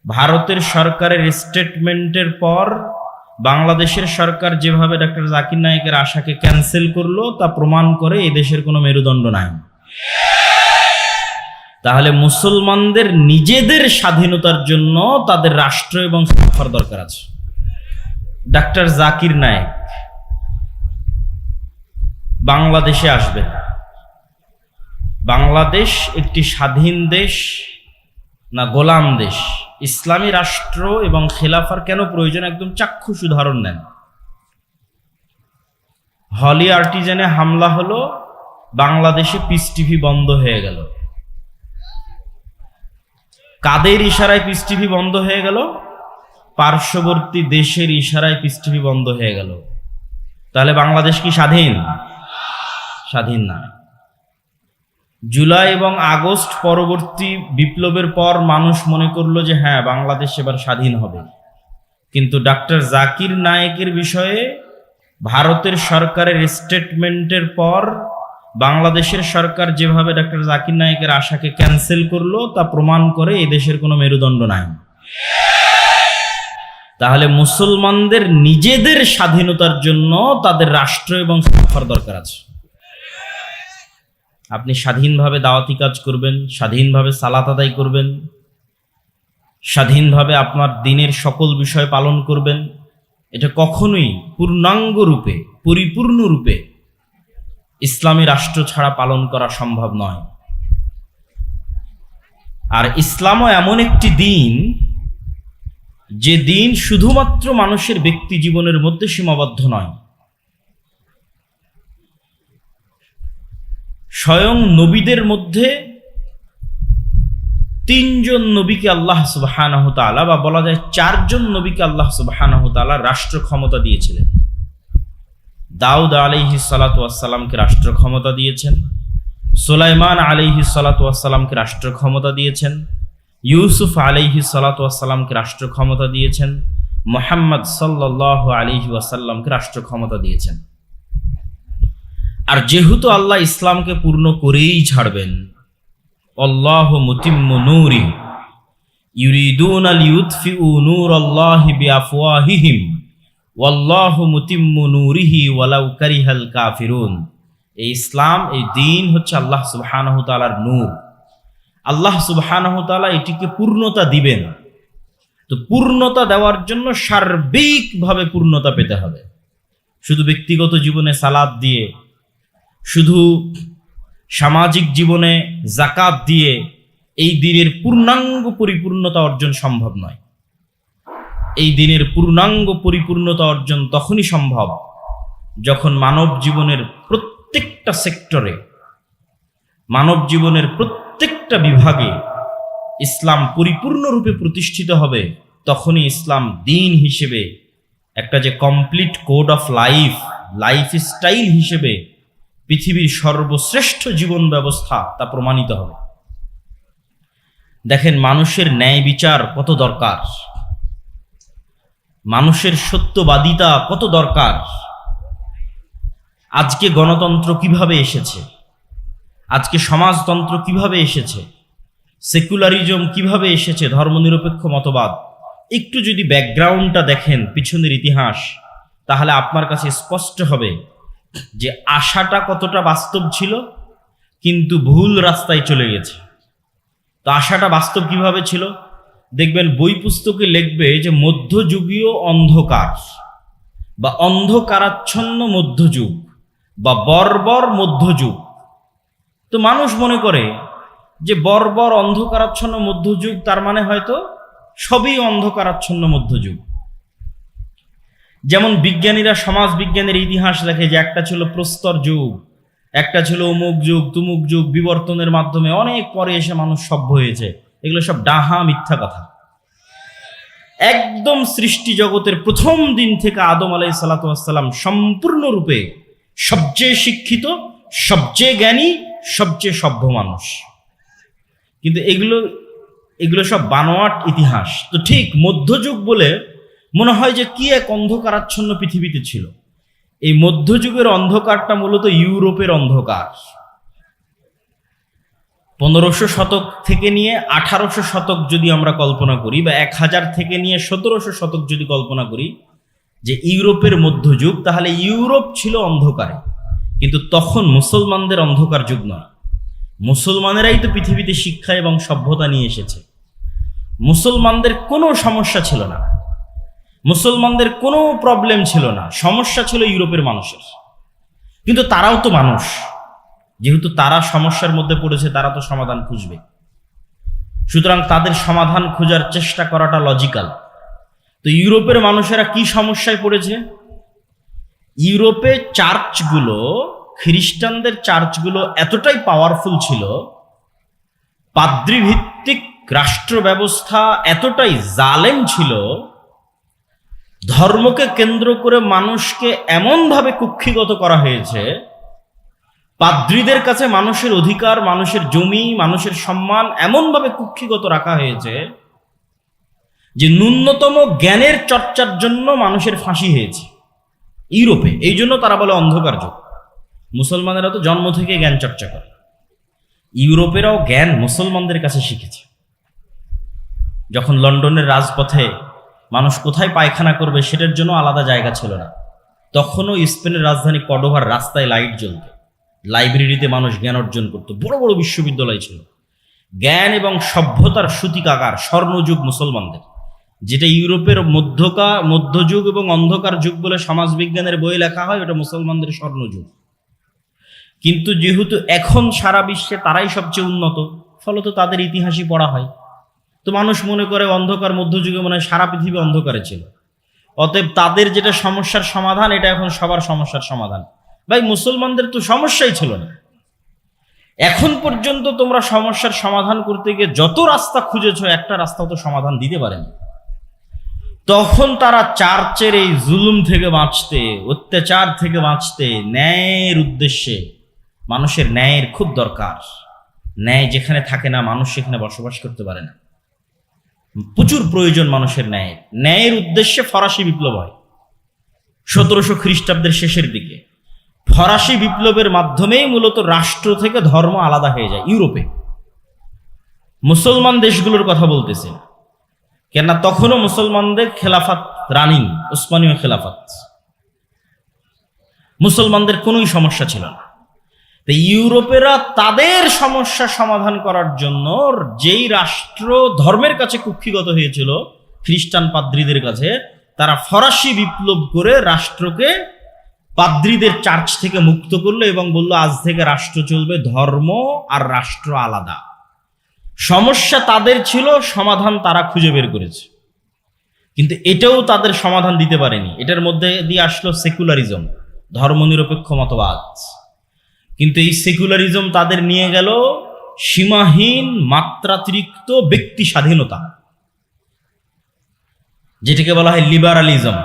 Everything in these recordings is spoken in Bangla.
ভারতের সরকারের স্টেটমেন্টের পর বাংলাদেশের সরকার যেভাবে ডক্টর জাকির নায়েকের আশাকে ক্যান্সেল করলো তা প্রমাণ করে এই দেশের কোনো মেরুদণ্ড নাই। তাহলে মুসলমানদের নিজেদের স্বাধীনতার জন্য তাদের রাষ্ট্র এবং সরকার দরকার আছে। ডক্টর জাকির নায়েক বাংলাদেশে আসবেন। বাংলাদেশ একটি স্বাধীন দেশ না গোলাম দেশ? ইসলামী রাষ্ট্র এবং খেলাফার কেন প্রয়োজন একদম চাক্ষুষ উদাহরণ নেন। হলি আর্টিজানে হামলা হলো, বাংলাদেশে পিস টিভি বন্ধ হয়ে গেল। কাদের ইশারায় পিস টিভি বন্ধ হয়ে গেল? পার্শ্ববর্তী দেশের ইশারায় পিস টিভি বন্ধ হয়ে গেল। তাহলে বাংলাদেশ কি স্বাধীন? স্বাধীন না। জুলাই এবং আগস্ট পরবর্তী বিপ্লবের পর মানুষ মনে করলো যে হ্যাঁ, বাংলাদেশ এবার স্বাধীন হবে। কিন্তু ডক্টর জাকির নায়েকের বিষয়ে ভারতের সরকারের স্টেটমেন্টের পর বাংলাদেশের সরকার যেভাবে ডক্টর জাকির নায়েকের আশাকে ক্যান্সেল করলো তা প্রমাণ করে এই দেশের কোনো মেরুদণ্ড নাই। তাহলে মুসলমানদের নিজেদের স্বাধীনতার জন্য তাদের রাষ্ট্র এবং সরকার দরকার আছে। আপনি স্বাধীনভাবে দাওয়াতি কাজ করবেন, স্বাধীনভাবে সালাত আদায় করবেন, স্বাধীনভাবে আপনার দিনের সকল বিষয় পালন করবেন। এটা কখনোই পূর্ণাঙ্গ রূপে, পরিপূর্ণ রূপে ইসলামী রাষ্ট্র ছাড়া পালন করা সম্ভব নয়। আর ইসলামও এমন একটি দিন যে দিন শুধুমাত্র মানুষের ব্যক্তি জীবনের মধ্যে সীমাবদ্ধ নয়। স্বয়ং নবীদের মধ্যে 3 জন নবীকে আল্লাহ সুবহানাহু ওয়া তাআলা, বা বলা যায় 4 জন নবীকে আল্লাহ সুবহানাহু ওয়া তাআলা রাষ্ট্র ক্ষমতা দিয়েছিলেন। দাউদ আলাইহিস সালাতু ওয়াস সালামকে রাষ্ট্র ক্ষমতা দিয়েছেন, সুলাইমান আলাইহিস সালাতু ওয়াস সালামকে রাষ্ট্র ক্ষমতা দিয়েছেন, ইউসুফ আলাইহিস সালাতু ওয়াস সালামকে রাষ্ট্র ক্ষমতা দিয়েছেন, মুহাম্মদ সাল্লাল্লাহু আলাইহি ওয়াসাল্লামকে রাষ্ট্র ক্ষমতা দিয়েছেন। আর যেহেতু আল্লাহ ইসলামকে পূর্ণ করেই ছাড়বেন, আল্লাহু মুতিম্মু নূরি ইউরিদুনা লিইউতফিউ নূরাল্লাহি বিআফওয়াহিহিম ওয়াল্লাহু মুতিম্মু নূরিহি ওয়ালাউ কারিহাল কাফিরুন। এই ইসলাম, এই দ্বীন হচ্ছে আল্লাহ সুবহানাহু ওয়া তাআলার নূর। আল্লাহ সুবহানাহু ওয়া তাআলা এটিকে পূর্ণতা দিবেন। তো পূর্ণতা দেওয়ার জন্য সার্বিকভাবে পূর্ণতা পেতে হবে। শুধু ব্যক্তিগত জীবনে সালাত দিয়ে, শুধু সামাজিক জীবনে যাকাত দিয়ে এই দিনের পূর্ণাঙ্গ পরিপূর্ণতা অর্জন সম্ভব নয়। এই দিনের পূর্ণাঙ্গ পরিপূর্ণতা অর্জন তখনই সম্ভব যখন মানব জীবনের প্রত্যেকটা সেক্টরে, মানব জীবনের প্রত্যেকটা বিভাগে ইসলাম পরিপূর্ণরূপে প্রতিষ্ঠিত হবে। তখনই ইসলাম দ্বীন হিসেবে একটা যে complete code of life, life style হিসেবে পৃথিবীর সর্বশ্রেষ্ঠ জীবন ব্যবস্থা তা প্রমাণিত হবে। দেখেন, মানুষের ন্যায় বিচার কত দরকার, মানুষের সত্যবাদিতা কত দরকার। আজকে গণতন্ত্র কিভাবে এসেছে, আজকে সমাজতন্ত্র কিভাবে এসেছে, সেকুলারিজম কিভাবে এসেছে, ধর্মনিরপেক্ষ মতবাদ, একটু যদি ব্যাকগ্রাউন্ডটা দেখেন, পিছনের ইতিহাস, তাহলে আপনার কাছে স্পষ্ট হবে যে আশাটা কতটা বাস্তব ছিল, কিন্তু ভুল রাস্তায় চলে গেছে। তো আশাটা বাস্তব কিভাবে ছিল? দেখবেন বই পুস্তকে লিখবে যে মধ্যযুগীয় অন্ধকার বা অন্ধকারাচ্ছন্ন মধ্যযুগ বা বর্বর মধ্যযুগ। তো মানুষ মনে করে যে বর্বর অন্ধকারাচ্ছন্ন মধ্যযুগ, তার মানে হয়তো সবই অন্ধকারাচ্ছন্ন মধ্যযুগ। যেমন বিজ্ঞানীরা, সমাজ বিজ্ঞানের ইতিহাস লেখে যে একটা ছিল প্রস্তর যুগ, একটা ছিল অমুক যুগ, তুমুক যুগ, বিবর্তনের মাধ্যমে অনেক পরে এসে মানুষ সভ্য হয়েছে। এগুলো সব ডাহা, মিথ্যা কথা। একদম সৃষ্টি জগতের প্রথম দিন থেকে আদম আলাইহিস সালাতু ওয়াস সালাম সম্পূর্ণরূপে সবচেয়ে শিক্ষিত, সবচেয়ে জ্ঞানী, সবচেয়ে সভ্য মানুষ। কিন্তু এগুলো সব বানোয়াট ইতিহাস। তো ঠিক মধ্যযুগ বলে মনে হয় যে কি এক অন্ধকারাচ্ছন্ন পৃথিবীতে ছিল। এই মধ্যযুগের অন্ধকারটা মূলত ইউরোপের অন্ধকার। 1500 শতক থেকে নিয়ে 1800 শতক যদি আমরা কল্পনা করি, বা 1000 থেকে নিয়ে 1700 শতক যদি কল্পনা করি যে ইউরোপের মধ্যযুগ, তাহলে ইউরোপ ছিল অন্ধকারে। কিন্তু তখন মুসলমানদের অন্ধকার যুগ নয়, মুসলমানেরাই তো পৃথিবীতে শিক্ষা এবং সভ্যতা নিয়ে এসেছে। মুসলমানদের কোনো সমস্যা ছিল না, মুসলমানদের কোনো প্রবলেম ছিল না, সমস্যা ছিল ইউরোপের মানুষের। কিন্তু তারাও তো মানুষ, যেহেতু তারা সমস্যার মধ্যে পড়েছে, তারা তো সমাধান খুঁজবে। সুতরাং তাদের সমাধান খোঁজার চেষ্টা করাটা লজিক্যাল। তো ইউরোপের মানুষেরা কি সমস্যায় পড়েছে? ইউরোপে চার্চগুলো, খ্রিস্টানদের চার্চগুলো এতটাই পাওয়ারফুল ছিল, পাদ্রীভিত্তিক রাষ্ট্র ব্যবস্থা এতটাই জালেম ছিল, ধর্মকে কেন্দ্র করে মানুষকে এমনভাবে কুক্ষিগত করা হয়েছে, পাদ্রীদের কাছে মানুষের অধিকার, মানুষের জমি, মানুষের সম্মান এমনভাবে কুক্ষিগত রাখা হয়েছে যে ন্যূনতম জ্ঞানের চর্চার জন্য মানুষের ফাঁসি হয়েছে ইউরোপে। এই জন্য তারা বলে অন্ধকার যুগ। মুসলমানেরা তো জন্ম থেকে জ্ঞান চর্চা করে, ইউরোপেরাও জ্ঞান মুসলমানদের কাছে শিখেছে। যখন লন্ডনের রাজপথে মানুষ কোথায় পায়খানা করবে সেটার জন্য আলাদা জায়গা ছিল না, তখনও স্পেনের রাজধানী কর্ডোভার রাস্তায় লাইট জ্বলত, লাইব্রেরিতে মানুষ জ্ঞান অর্জন করত, বড় বড় বিশ্ববিদ্যালয় ছিল। জ্ঞান এবং সভ্যতার সূতিকাগার স্বর্ণযুগ মুসলমানদের, যেটা ইউরোপের মধ্যযুগ এবং অন্ধকার যুগ বলে সমাজবিজ্ঞানের বই লেখা হয়, ওটা মুসলমানদের স্বর্ণযুগ। কিন্তু যেহেতু এখন সারা বিশ্বে তারাই সবচেয়ে উন্নত, ফলত তাদের ইতিহাসই পড়া হয়। তো মানুষ মনে করে অন্ধকার মধ্যযুগে মনে হয় সারা পৃথিবী অন্ধকারে ছিল, অতএব তাদের যেটা সমস্যার সমাধান, এটা এখন সবার সমস্যার সমাধান। ভাই, মুসলমানদের তো সমস্যাই ছিল না। এখন পর্যন্ত তোমরা সমস্যার সমাধান করতে গিয়ে যত রাস্তা খুঁজেছ, একটা রাস্তাও তো সমাধান দিতে পারেনি। তখন তারা চার্চের এই জুলুম থেকে বাঁচতে, অত্যাচার থেকে বাঁচতে, ন্যায়ের উদ্দেশ্যে, মানুষের ন্যায়ের খুব দরকার। ন্যায় যেখানে থাকে না, মানুষ সেখানে বসবাস করতে পারে না। প্রচুর প্রয়োজন মানুষের ন্যায়ের। ন্যায়ের উদ্দেশ্যে ফরাসি বিপ্লব হয় 1700 খ্রিস্টাব্দের শেষের দিকে। ফরাসি বিপ্লবের মাধ্যমেই মূলত রাষ্ট্র থেকে ধর্ম আলাদা হয়ে যায় ইউরোপে। মুসলমান দেশগুলোর কথা বলতেছে, কেননা তখনও মুসলমানদের খেলাফত রানিং, ওসমানীয় খেলাফত, মুসলমানদের কোনোই সমস্যা ছিল না। তো ইউরোপেরা তাদের সমস্যা সমাধান করার জন্য, যেই রাষ্ট্র ধর্মের কাছে কুক্ষিগত হয়েছিল খ্রিস্টান পাদ্রীদের কাছে, তারা ফরাসি বিপ্লব করে রাষ্ট্রকে পাদ্রীদের চার্চ থেকে মুক্ত করলো এবং বলল, আজ থেকে রাষ্ট্র চলবে, ধর্ম আর রাষ্ট্র আলাদা। সমস্যা তাদের ছিল, সমাধান তারা খুঁজে বের করেছে। কিন্তু এটাও তাদের সমাধান দিতে পারেনি। এটার মধ্যে দিয়ে আসলো সেকুলারিজম, ধর্মনিরপেক্ষ মতবাদ। কিন্তু এই সেকুলারিজম তাদের নিয়ে গেল সীমাহীন মাত্রাতিরিক্ত ব্যক্তি স্বাধীনতা, যেটাকে বলা হয় লিবারালিজম।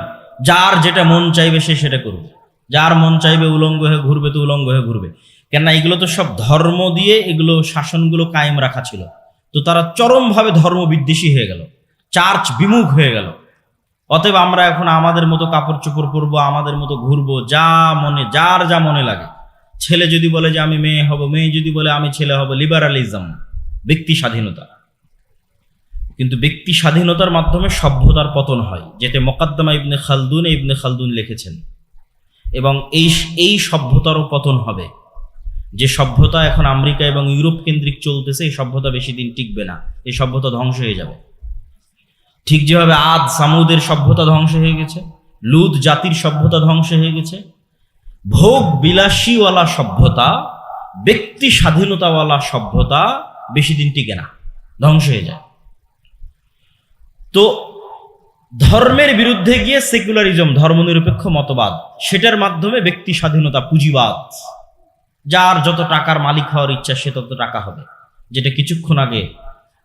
যার যেটা মন চাইবে সে সেটা করবে, যার মন চাইবে উলঙ্গ হয়ে ঘুরবে তো উলঙ্গ হয়ে ঘুরবে। কেননা এগুলো তো সব ধর্ম দিয়ে এগুলো শাসনগুলো কায়েম রাখা ছিল। তো তারা চরমভাবে ধর্ম বিদ্বেষী হয়ে গেল, চার্চ বিমুখ হয়ে গেল। অতএব আমরা এখন আমাদের মতো কাপড় চোপড় পরবো, আমাদের মতো ঘুরবো, যা মনে, যার যা মনে লাগে। ছেলে যদি বলে যে আমি মেয়ে হব, মেয়ে যদি বলে আমি ছেলে হব, লিবারালিজম, ব্যক্তি স্বাধীনতা। কিন্তু ব্যক্তি স্বাধীনতার মাধ্যমে সভ্যতার পতন হয়, যেটা মোকাদ্দমা ইবনে খালদুন লিখেছেন। এবং এই সভ্যতারও পতন হবে। যে সভ্যতা এখন আমেরিকা এবং ইউরোপ কেন্দ্রিক চলতেছে, এই সভ্যতা বেশি দিন টিকবে না, এই সভ্যতা ধ্বংস হয়ে যাবে। ঠিক যেভাবে আদ সামুদের সভ্যতা ধ্বংস হয়ে গেছে, লুত জাতির সভ্যতা ধ্বংস হয়ে গেছে, ভোগ বিলাসীওয়ালা সভ্যতা, ব্যক্তি স্বাধীনতাওয়ালা সভ্যতা বেশি দিন টিকে না, ধ্বংস হয়ে যায়। তো ধর্মের বিরুদ্ধে গিয়ে সেকুলারিজম, ধর্মনিরপেক্ষ মতবাদ, সেটার মাধ্যমে ব্যক্তি স্বাধীনতা, পুঁজিবাদ, যার যত টাকার মালিক হওয়ার ইচ্ছা সে তত টাকা হবে। যেটা কিছুক্ষণ আগে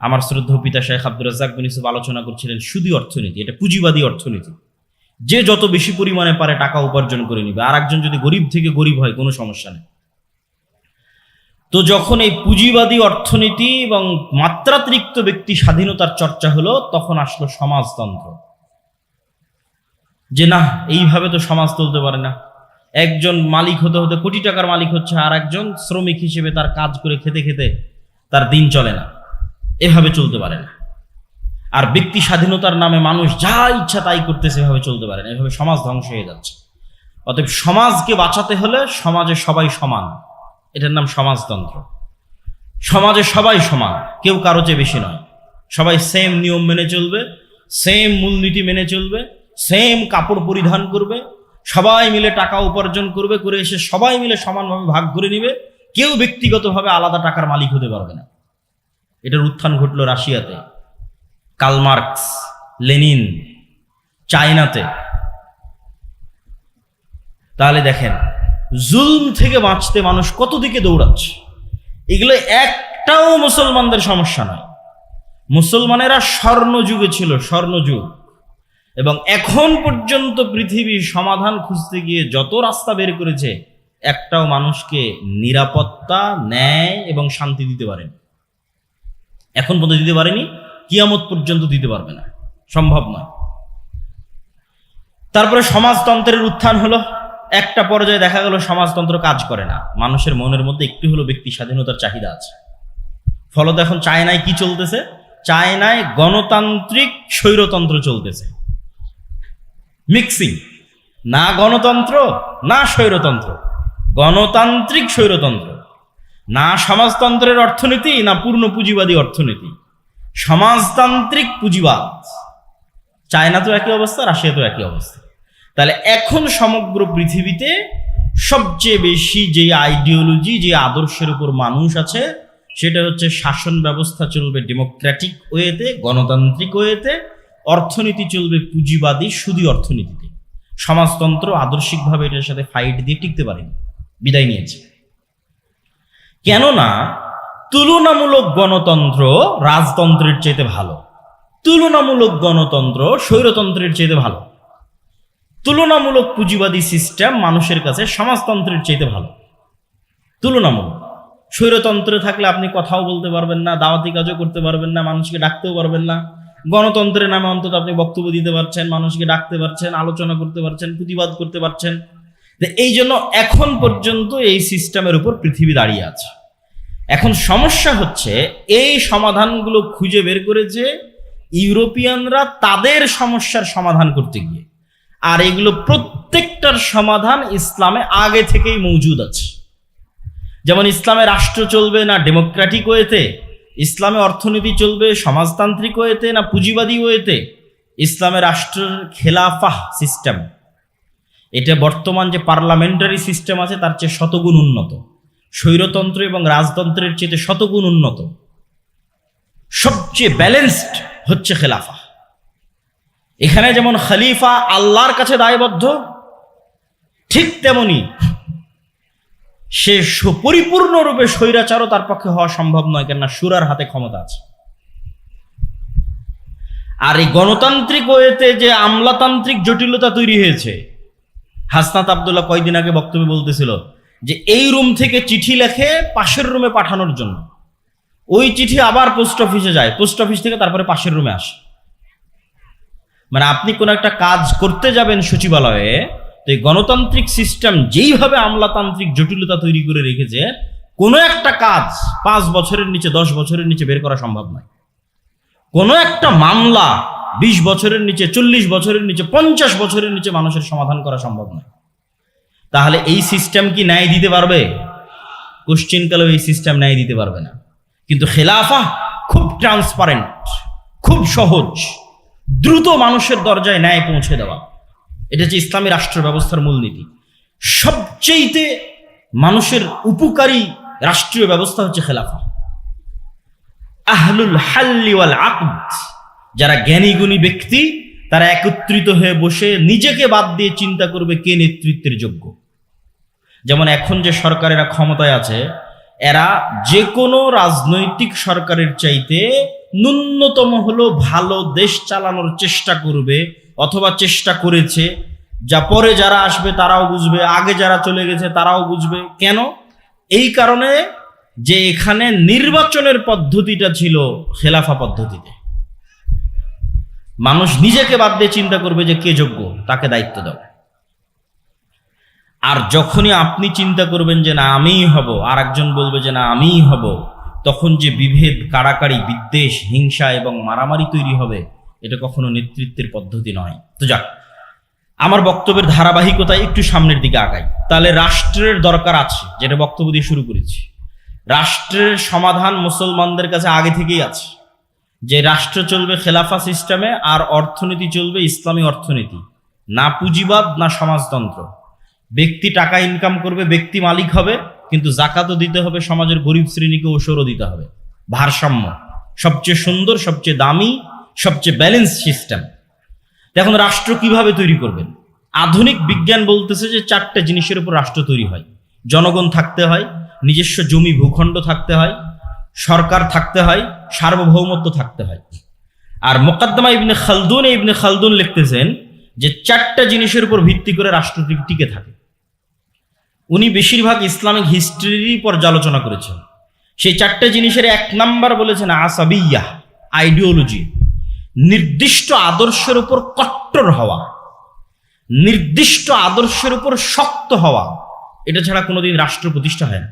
আমার শ্রদ্ধেয় পিতা শেখ আব্দুর রাজ্জাক বিন ইউসুফ আলোচনা করছিলেন, সুদী অর্থনীতি, এটা পুঁজিবাদী অর্থনীতি। যে যত বেশি পরিমাণে পারে টাকা উপার্জন করে নিবে, আর একজন যদি গরিব থেকে গরিব হয় কোনো সমস্যা নেই। তো যখন এই পুঁজিবাদী অর্থনীতি এবং মাত্রাতিরিক্ত ব্যক্তি স্বাধীনতার চর্চা হলো, তখন আসলো সমাজতন্ত্র। যে না, এইভাবে তো সমাজ চলতে পারে না। একজন মালিক হতে হতে কোটি টাকার মালিক হচ্ছে, আর একজন শ্রমিক হিসেবে তার কাজ করে খেতে খেতে তার দিন চলে না, এভাবে চলতে পারে না। আর ব্যক্তি স্বাধীনতার নামে মানুষ যা ইচ্ছা তাই করতেছে, এভাবে চলতে পারে না। এভাবে সমাজ ধ্বংস হয়ে যাচ্ছে। অতএব সমাজকে বাঁচাতে হলে সমাজে সবাই সমান, এটার নাম সমাজতন্ত্র। সমাজে সবাই সমান, কেউ কারো চেয়ে বেশি নয়। সবাই সেম নিয়ম মেনে চলবে, সেম মূলনীতি মেনে চলবে, সেম কাপড় পরিধান করবে, সবাই মিলে টাকা উপার্জন করবে, করে এসে সবাই মিলে সমানভাবে ভাগ করে নিবে। কেউ ব্যক্তিগতভাবে আলাদা টাকার মালিক হতে পারবে না। এটার উত্থান ঘটল রাশিয়াতে, কার্ল মার্কস, লেনিন, চায়নাতে। তাহলে দেখেন, জুলম থেকে বাঁচতে মানুষ কত দিকে দৌড়াচ্ছে। এগুলো একটাও মুসলমানদের সমস্যা নয়। মুসলমানেরা স্বর্ণযুগে ছিল, স্বর্ণযুগ। এবং এখন পর্যন্ত পৃথিবী সমাধান খুঁজতে গিয়ে যত রাস্তা বের করেছে, একটাও মানুষকে নিরাপত্তা, ন্যায় এবং শান্তি দিতে পারেনি। এখন পর্যন্ত দিতে পারেনি, কিয়ামত পর্যন্ত দিতে পারবে না, সম্ভব নয়। তারপরে সমাজতন্ত্রের উত্থান হলো। একটা পর্যায়ে দেখা গেল সমাজতন্ত্র কাজ করে না, মানুষের মনের মধ্যে একটু হলো ব্যক্তি স্বাধীনতার চাহিদা আছে। ফলত এখন চায়নায় কি চলতেছে? চায়নায় গণতান্ত্রিক স্বৈরতন্ত্র চলতেছে, মিক্সিং। না গণতন্ত্র না স্বৈরতন্ত্র, গণতান্ত্রিক স্বৈরতন্ত্র। না সমাজতন্ত্রের অর্থনীতি, না পূর্ণ পুঁজিবাদী অর্থনীতি, সমাজতান্ত্রিক পুঁজিবাদ। চায়না তো একই অবস্থা, রাশিয়া তো একই অবস্থা। তাহলে এখন সমগ্র পৃথিবীতে সবচেয়ে বেশি যে আইডিওলজি, যে আদর্শের উপর মানুষ আছে, সেটা হচ্ছে শাসন ব্যবস্থা চলবে ডেমোক্রেটিক ওয়েতে, গণতান্ত্রিক ওয়েতে, অর্থনীতি চলবে পুঁজিবাদী সুদী অর্থনীতিতে। সমাজতন্ত্র আদর্শিকভাবে এটার সাথে ফাইট দিয়ে টিকতে পারেনি, বিদায় নিয়েছে। কেননা তুলনামূলক গণতন্ত্র রাজতন্ত্রের চাইতে ভালো, তুলনামূলক গণতন্ত্র স্বৈরতন্ত্রের চাইতে ভালো, তুলনামূলক পুঁজিবাদী সিস্টেম মানুষের কাছে সমাজতন্ত্রের চাইতে ভালো। তুলনামূলক স্বৈরতন্ত্রে থাকলে আপনি কথাও বলতে পারবেন না, দাওয়াতি কাজও করতে পারবেন না, মানুষকে ডাকতেও পারবেন না। গণতন্ত্রের নামে অন্তত আপনি বক্তব্য দিতে পারছেন, মানুষকে ডাকতে পারছেন, আলোচনা করতে পারছেন, প্রতিবাদ করতে পারছেন। এই জন্য এখন পর্যন্ত এই সিস্টেমের উপর পৃথিবী দাঁড়িয়ে আছে। এখন সমস্যা হচ্ছে এই সমাধানগুলো খুঁজে বের করেছে ইউরোপিয়ানরা তাদের সমস্যার সমাধান করতে গিয়ে। আর এগুলো প্রত্যেকটার সমাধান ইসলামে আগে থেকেই মজুদ আছে। যেমন ইসলামে রাষ্ট্র চলবে না ডেমোক্রেটিক ওয়েতে, ইসলামে অর্থনীতি চলবে সমাজতান্ত্রিক ওয়েতে না পুঁজিবাদী ওয়েতে। ইসলামে রাষ্ট্রের খেলাফাহ সিস্টেম, এটা বর্তমান যে পার্লামেন্টারি সিস্টেম আছে তার চেয়ে শতগুণ উন্নত, স্বৈরতন্ত্র এবং রাজতন্ত্রের চেয়ে শতগুণ উন্নত। সবচেয়ে ব্যালেন্সড হচ্ছে খেলাফা। এখানে যেমন খলিফা আল্লাহর কাছে দায়বদ্ধ, ঠিক তেমনি সে পরিপূর্ণরূপে স্বৈরাচারও তার পক্ষে হওয়া সম্ভব নয়, কেননা শুরার হাতে ক্ষমতা আছে। আর এই গণতান্ত্রিক ওয়েতে যে আমলাতান্ত্রিক জটিলতা তৈরি হয়েছে, হাসনাত আব্দুল্লাহ কয়েকদিন আগে বক্তব্যে বলতেছিল যে এই রুম থেকে চিঠি লেখে পাশের রুমে পাঠানোর জন্য, ওই চিঠি আবার পোস্ট অফিসে যায়, পোস্ট অফিস থেকে তারপরে পাশের রুমে আসে। মানে আপনি কোনো একটা কাজ করতে যাবেন সচিবালয়ে, তো এই গণতান্ত্রিক সিস্টেম যেইভাবে আমলাতান্ত্রিক জটিলতা তৈরি করে রেখেছে, কোনো একটা কাজ 5 বছরের নিচে 10 বছরের নিচে বের করা সম্ভব নয়। কোনো একটা মামলা 20 বছরের নিচে, 40 বছরের নিচে, 50 বছরের নিচে মানুষের সমাধান করা সম্ভব নয়। তাহলে এই সিস্টেম কি ন্যায় দিতে পারবে? কোশ্চিনকালেও এই সিস্টেম ন্যায় দিতে পারবে না। কিন্তু খেলাফা খুব ট্রান্সপারেন্ট, খুব সহজ, দ্রুত মানুষের দরজায় ন্যায় পৌঁছে দেওয়া। এটা হচ্ছে ইসলামী রাষ্ট্র ব্যবস্থার মূলনীতি। সবচেয়েতে মানুষের উপকারী রাষ্ট্রীয় ব্যবস্থা হচ্ছে খেলাফা। আহলুল হাল্লি ওয়াল আকদ, যারা জ্ঞানী গুণী ব্যক্তি, তারা একত্রিত হয়ে বসে নিজেকে বাদ দিয়ে চিন্তা করবে কে নেতৃত্বের যোগ্য। যেমন এখন যে সরকারেরা ক্ষমতায় আছে, এরা যে কোনো রাজনৈতিক সরকারের চাইতে ন্যূনতম হলো ভালো দেশ চালানোর চেষ্টা করবে, অথবা চেষ্টা করেছে। যা পরে যারা আসবে তারাও বুঝবে, আগে যারা চলে গেছে তারাও বুঝবে। কেন? এই কারণে যে এখানে নির্বাচনের পদ্ধতিটা ছিল খেলাফা পদ্ধতিতে। মানুষ নিজেকে বাদ দিয়ে চিন্তা করবে যে কে যোগ্য, তাকে দায়িত্ব দাও। আর যখনই আপনি চিন্তা করবেন যে না আমিই হব, আর একজন বলবে যে না আমিই হব, তখন যে বিভেদ, কাড়াকাড়ি, বিদ্বেষ, হিংসা এবং মারামারি তৈরি হবে, এটা কখনো নেতৃত্বের পদ্ধতি নয়। তো যাক, আমার বক্তব্যের ধারাবাহিকতায় একটু সামনের দিকে আগাই। তাহলে রাষ্ট্রের দরকার আছে, যেটা বক্তব্য দিয়ে শুরু করেছি। রাষ্ট্রের সমাধান মুসলমানদের কাছে আগে থেকেই আছে, যে রাষ্ট্র চলবে খেলাফা সিস্টেমে, আর অর্থনীতি চলবে ইসলামী অর্থনীতি, না পুঁজিবাদ না সমাজতন্ত্র। ব্যক্তি টাকা ইনকাম করবে, ব্যক্তি মালিক হবে, কিন্তু জাকাতও দিতে হবে, সমাজের গরিব শ্রেণীকে ওসরও দিতে হবে। ভারসাম্য, সবচেয়ে সুন্দর, সবচেয়ে দামি, সবচেয়ে ব্যালেন্স সিস্টেম। এখন রাষ্ট্র কিভাবে তৈরি করবেন? আধুনিক বিজ্ঞান বলতেছে যে 4টে জিনিসের উপর রাষ্ট্র তৈরি হয়। জনগণ থাকতে হয়, নিজস্ব জমি ভূখণ্ড থাকতে হয়, সরকার থাকতে হয়, সার্বভৌমত্ব থাকতে হয়। আর মুকদ্দমা ইবনে খালদুন লিখতেছেন যে 4টে জিনিসের উপর ভিত্তি করে রাষ্ট্র টিকে থাকে। উনি বেশিরভাগ ইসলামিক হিস্ট্রিরই পর্যালোচনা করেছেন। সেই 4টে জিনিসের 1 নাম্বার বলেছেন আসাবিয়া, আইডিওলজি, নির্দিষ্ট আদর্শের উপর কট্টর হওয়া, নির্দিষ্ট আদর্শের উপর শক্ত হওয়া। এটা ছাড়া কোনোদিন রাষ্ট্র প্রতিষ্ঠা হয় না।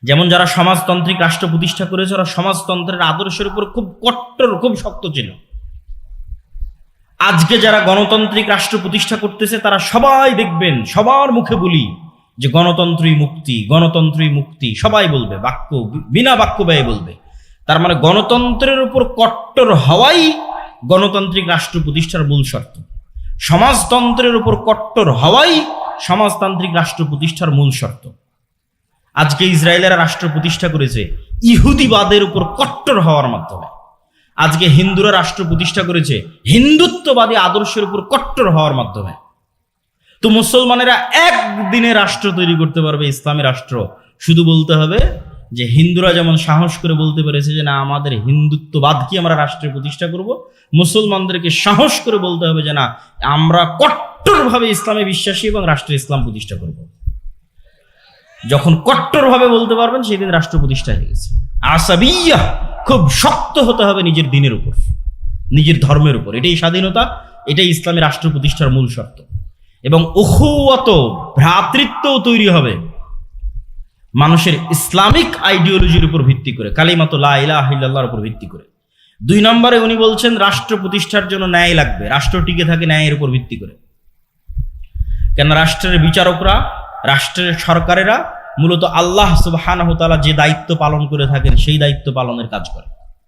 যেমন যারা সমাজতান্ত্রিক রাষ্ট্র প্রতিষ্ঠা করেছে, ওরা সমাজতন্ত্রের আদর্শের উপর খুব কট্টর, খুব শক্ত ছিল। আজকে যারা গণতান্ত্রিক রাষ্ট্র প্রতিষ্ঠা করতেছে, তারা সবাই দেখবেন, সবার মুখে বলি যে গণতন্ত্রই মুক্তি, গণতন্ত্রই মুক্তি, সবাই বলবে, বাক্য বিনা বাক্য ব্যয়ে বলবে। তার মানে গণতন্ত্রের উপর কট্টর হওয়াই গণতান্ত্রিক রাষ্ট্র প্রতিষ্ঠার মূল শর্ত। সমাজতন্ত্রের উপর কট্টর হওয়াই সমাজতান্ত্রিক রাষ্ট্র প্রতিষ্ঠার মূল শর্ত। আজকে ইসরায়েলেরা রাষ্ট্র প্রতিষ্ঠা করেছে ইহুদিবাদের উপর কট্টর হওয়ার মাধ্যমে। আজকে হিন্দুরা রাষ্ট্র প্রতিষ্ঠা করেছে হিন্দুত্ববাদী আদর্শের উপর কট্টর হওয়ার মাধ্যমে। তো মুসলমানেরা একদিনে রাষ্ট্র তৈরি করতে পারবে, ইসলামী রাষ্ট্র। শুধু বলতে হবে যে হিন্দুরা যেমন সাহস করে বলতে পেরেছে যে না, আমাদের হিন্দুত্ববাদ কি আমরা রাষ্ট্রে প্রতিষ্ঠা করব, মুসলমানদেরকে সাহস করে বলতে হবে যে না, আমরা কট্টরভাবে ইসলামে বিশ্বাসী এবং রাষ্ট্রে ইসলাম প্রতিষ্ঠা করব। যখন কট্টরভাবে বলতে পারবেন, সেদিন রাষ্ট্র প্রতিষ্ঠা হয়ে গেছে। আসাবিয়া, খুব শক্ত হতে হবে নিজের দিনের উপর, নিজের ধর্মের উপর। এটাই স্বাধীনতা, এটাই ইসলামী রাষ্ট্র প্রতিষ্ঠার মূল শর্ত। এবং উখুওয়াত, ভ্রাতৃত্বও তৈরি হবে মানুষের ইসলামিক আইডিওলজির উপর ভিত্তি করে, কালিমাত লা ইলাহা ইল্লাল্লাহর উপর ভিত্তি করে। 2 নম্বরে উনি বলছেন রাষ্ট্র প্রতিষ্ঠার জন্য ন্যায় লাগবে। রাষ্ট্র টিকে থাকে ন্যায়ের উপর ভিত্তি করে। কেন? রাষ্ট্রের বিচারকরা, রাষ্ট্রের সরকারেরা মূলত আল্লাহ সুবহানাহু ওয়া তাআলা যে দায়িত্ব পালন করে থাকেন, সেই দায়িত্ব পালনের কাজ করে।